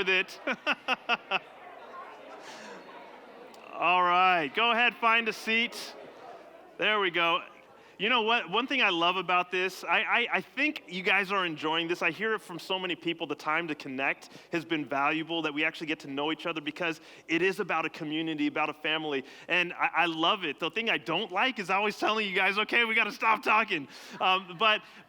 with it. All right, go ahead, find a seat. There we go. You know what? One thing I love about this, I think you guys are enjoying this. I hear it from so many people. The time to connect has been valuable, that we actually get to know each other because it is about a community, about a family. And I love it. The thing I don't like is always telling you guys, okay, we got to stop talking.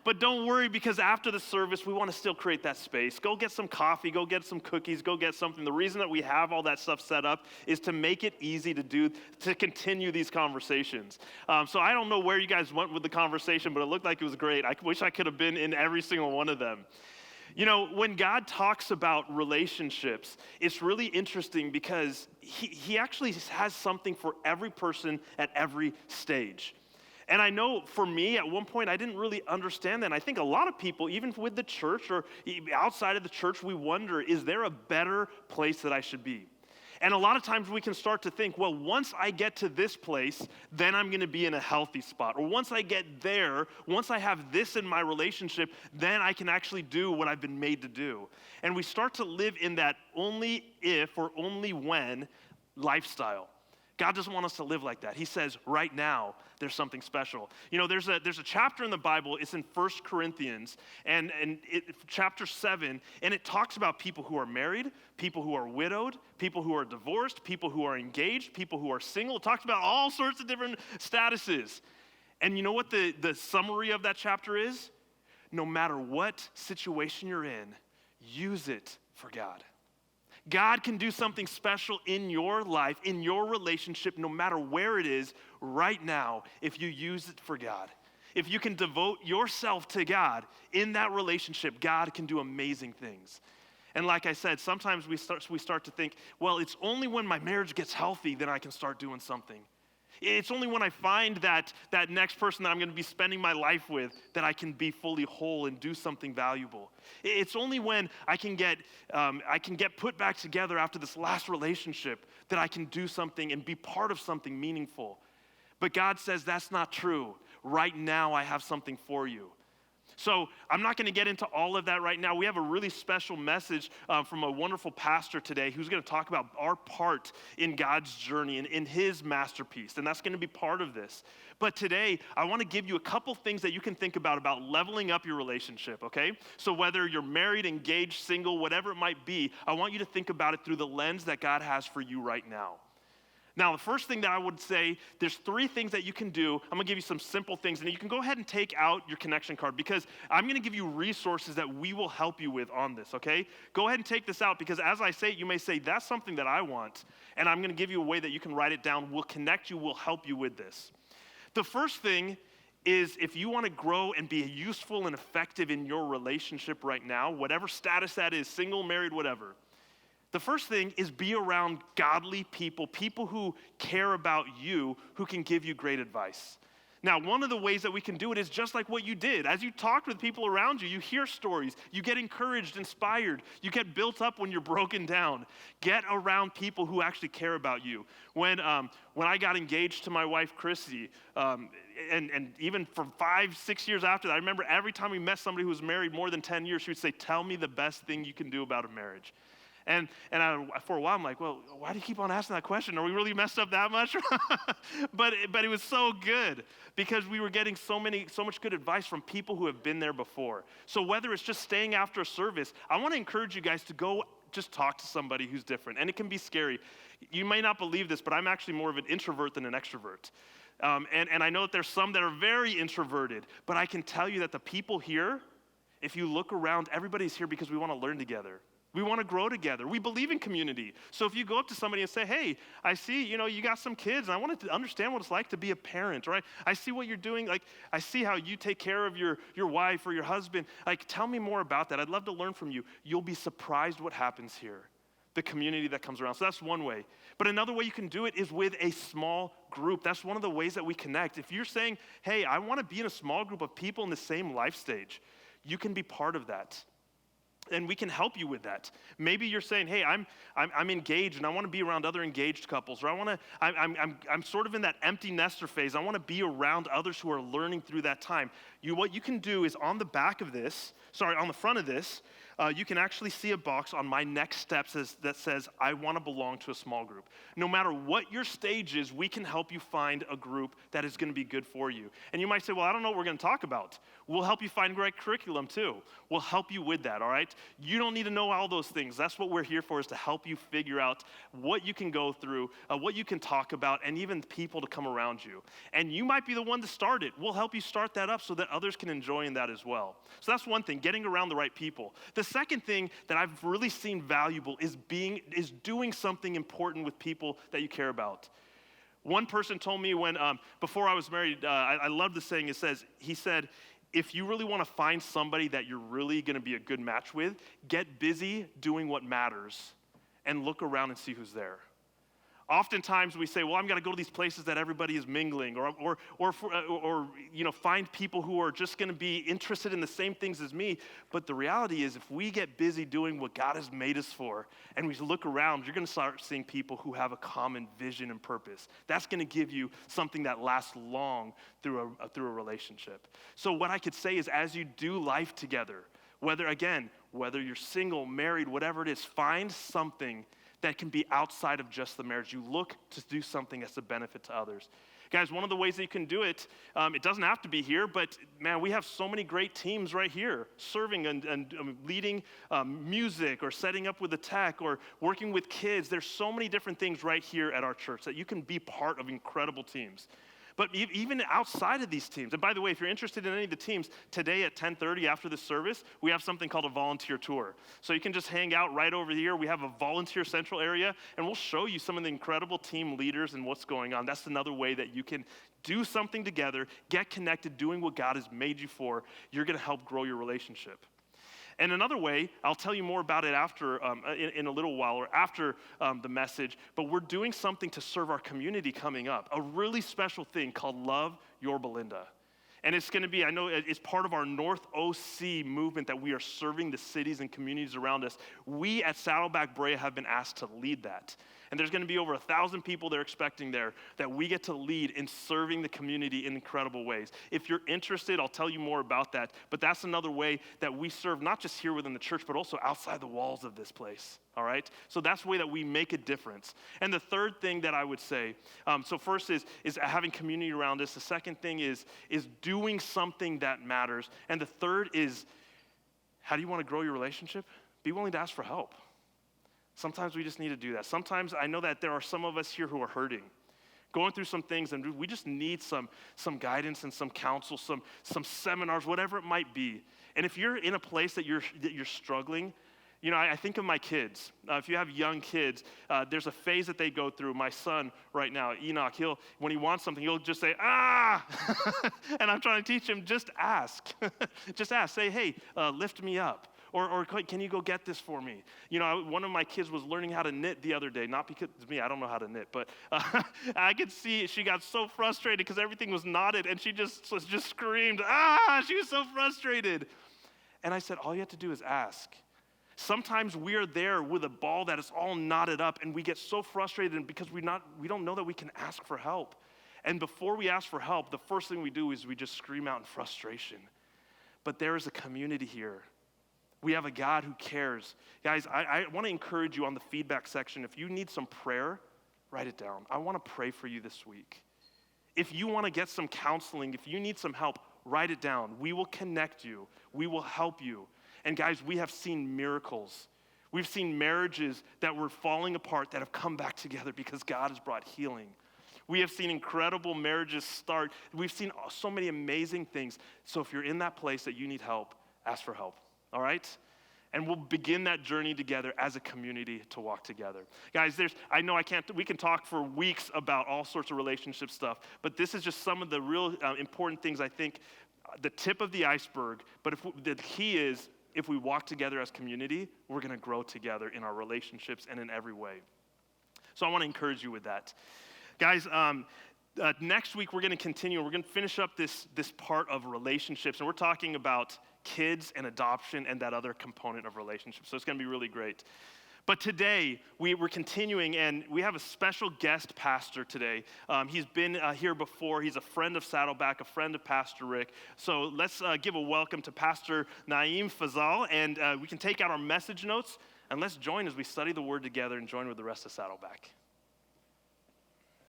But don't worry, because after the service, we want to still create that space. Go get some coffee, go get some cookies, go get something. The reason that we have all that stuff set up is to make it easy to continue these conversations. So I don't know where you guys went with the conversation, but it looked like it was great. I wish I could have been in every single one of them. You know, when God talks about relationships, it's really interesting because he actually has something for every person at every stage. And I know for me, at one point, I didn't really understand that. And I think a lot of people, even with the church or outside of the church, we wonder, is there a better place that I should be? And a lot of times we can start to think, well, once I get to this place, then I'm going to be in a healthy spot. Or once I get there, once I have this in my relationship, then I can actually do what I've been made to do. And we start to live in that only if or only when lifestyle. God doesn't want us to live like that. He says, right now, there's something special. You know, there's a chapter in the Bible, it's in 1 Corinthians, and chapter 7, and it talks about people who are married, people who are widowed, people who are divorced, people who are engaged, people who are single. It talks about all sorts of different statuses. And you know what the summary of that chapter is? No matter what situation you're in, use it for God. God can do something special in your life, in your relationship, no matter where it is right now, if you use it for God. If you can devote yourself to God in that relationship, God can do amazing things. And like I said, sometimes we start to think, well, it's only when my marriage gets healthy that I can start doing something. It's only when I find that next person that I'm going to be spending my life with that I can be fully whole and do something valuable. It's only when I can get put back together after this last relationship that I can do something and be part of something meaningful. But God says that's not true. Right now I have something for you. So I'm not going to get into all of that right now. We have a really special message from a wonderful pastor today who's going to talk about our part in God's journey and in his masterpiece, and that's going to be part of this. But today, I want to give you a couple things that you can think about leveling up your relationship, okay? So whether you're married, engaged, single, whatever it might be, I want you to think about it through the lens that God has for you right now. Now, the first thing that I would say, there's 3 things that you can do. I'm going to give you some simple things, and you can go ahead and take out your connection card because I'm going to give you resources that we will help you with on this, okay? Go ahead and take this out because as I say it, you may say, that's something that I want, and I'm going to give you a way that you can write it down. We'll connect you. We'll help you with this. The first thing is if you want to grow and be useful and effective in your relationship right now, whatever status that is, single, married, whatever, the first thing is be around godly people, people who care about you, who can give you great advice. Now, one of the ways that we can do it is just like what you did. As you talked with people around you, you hear stories, you get encouraged, inspired, you get built up when you're broken down. Get around people who actually care about you. When I got engaged to my wife, Chrissy, and even for 5-6 years after that, I remember every time we met somebody who was married more than 10 years, she would say, tell me the best thing you can do about a marriage. And for a while, I'm like, well, why do you keep on asking that question? Are we really messed up that much? but it was so good because we were getting so much good advice from people who have been there before. So whether it's just staying after a service, I want to encourage you guys to go just talk to somebody who's different. And it can be scary. You may not believe this, but I'm actually more of an introvert than an extrovert. And I know that there's some that are very introverted, but I can tell you that the people here, if you look around, everybody's here because we want to learn together. We want to grow together. We believe in community. So if you go up to somebody and say, hey, I see, you got some kids, and I want to understand what it's like to be a parent, right? I see what you're doing. Like, I see how you take care of your wife or your husband. Like, tell me more about that. I'd love to learn from you. You'll be surprised what happens here, the community that comes around. So that's one way. But another way you can do it is with a small group. That's one of the ways that we connect. If you're saying, hey, I want to be in a small group of people in the same life stage, you can be part of that. And we can help you with that. Maybe you're saying, hey, I'm engaged and I want to be around other engaged couples, or I'm sort of in that empty nester phase. I want to be around others who are learning through that time. What you can do is on the front of this, you can actually see a box on my next steps that says, I want to belong to a small group. No matter what your stage is, we can help you find a group that is going to be good for you. And you might say, well, I don't know what we're going to talk about. We'll help you find great curriculum too. We'll help you with that, all right? You don't need to know all those things. That's what we're here for, is to help you figure out what you can go through, what you can talk about, and even people to come around you. And you might be the one to start it. We'll help you start that up so that others can enjoy in that as well. So that's one thing, getting around the right people. The second thing that I've really seen valuable is doing something important with people that you care about. One person told me before I was married, I love the saying, he said, if you really want to find somebody that you're really going to be a good match with, get busy doing what matters and look around and see who's there. Oftentimes we say, well, I'm going to go to these places that everybody is mingling, or find people who are just going to be interested in the same things as me. But the reality is, if we get busy doing what God has made us for, and we look around, you're going to start seeing people who have a common vision and purpose. That's going to give you something that lasts long through a relationship. So what I could say is, as you do life together, whether you're single, married, whatever it is, find something that can be outside of just the marriage. You look to do something that's a benefit to others. Guys, one of the ways that you can do it, it doesn't have to be here, but man, we have so many great teams right here, serving and leading music, or setting up with the tech, or working with kids. There's so many different things right here at our church that you can be part of incredible teams. But even outside of these teams, and by the way, if you're interested in any of the teams, today at 10:30 after the service, we have something called a volunteer tour. So you can just hang out right over here. We have a volunteer central area, and we'll show you some of the incredible team leaders and what's going on. That's another way that you can do something together, get connected, doing what God has made you for. You're going to help grow your relationship. And another way, I'll tell you more about it after, in a little while, or after the message, but we're doing something to serve our community coming up, a really special thing called Love Your Belinda. And it's going to be, I know it's part of our North OC movement that we are serving the cities and communities around us. We at Saddleback Brea have been asked to lead that. And there's going to be over 1,000 people they're expecting there that we get to lead in serving the community in incredible ways. If you're interested, I'll tell you more about that. But that's another way that we serve, not just here within the church, but also outside the walls of this place. All right? So that's the way that we make a difference. And the third thing that I would say, so first is having community around us. The second thing is doing something that matters. And the third is, how do you want to grow your relationship? Be willing to ask for help. Sometimes we just need to do that. Sometimes I know that there are some of us here who are hurting, going through some things, and we just need some guidance and some counsel, some seminars, whatever it might be. And if you're in a place that you're struggling, I think of my kids. If you have young kids, there's a phase that they go through. My son right now, Enoch, when he wants something, he'll just say, ah! And I'm trying to teach him, just ask. Just ask. Say, hey, lift me up. Or can you go get this for me? One of my kids was learning how to knit the other day. Not because it's me, I don't know how to knit, but I could see she got so frustrated because everything was knotted, and she just screamed, ah! She was so frustrated. And I said, all you have to do is ask. Sometimes we are there with a ball that is all knotted up, and we get so frustrated because we don't know that we can ask for help. And before we ask for help, the first thing we do is we just scream out in frustration. But there is a community here. We have a God who cares. Guys, I want to encourage you on the feedback section. If you need some prayer, write it down. I want to pray for you this week. If you want to get some counseling, if you need some help, write it down. We will connect you. We will help you. And guys, we have seen miracles. We've seen marriages that were falling apart that have come back together because God has brought healing. We have seen incredible marriages start. We've seen so many amazing things. So if you're in that place that you need help, ask for help. All right? And we'll begin that journey together as a community to walk together. Guys, we can talk for weeks about all sorts of relationship stuff, but this is just some of the real important things, I think, the tip of the iceberg. But the key is, if we walk together as community, we're going to grow together in our relationships and in every way. So I want to encourage you with that. Guys, next week we're going to continue. We're going to finish up this part of relationships, and we're talking about kids and adoption and that other component of relationships. So it's going to be really great. But today, we're continuing, and we have a special guest pastor today. He's been here before. He's a friend of Saddleback, a friend of Pastor Rick. So let's give a welcome to Pastor Naeem Fazal, and we can take out our message notes, and let's join as we study the Word together and join with the rest of Saddleback.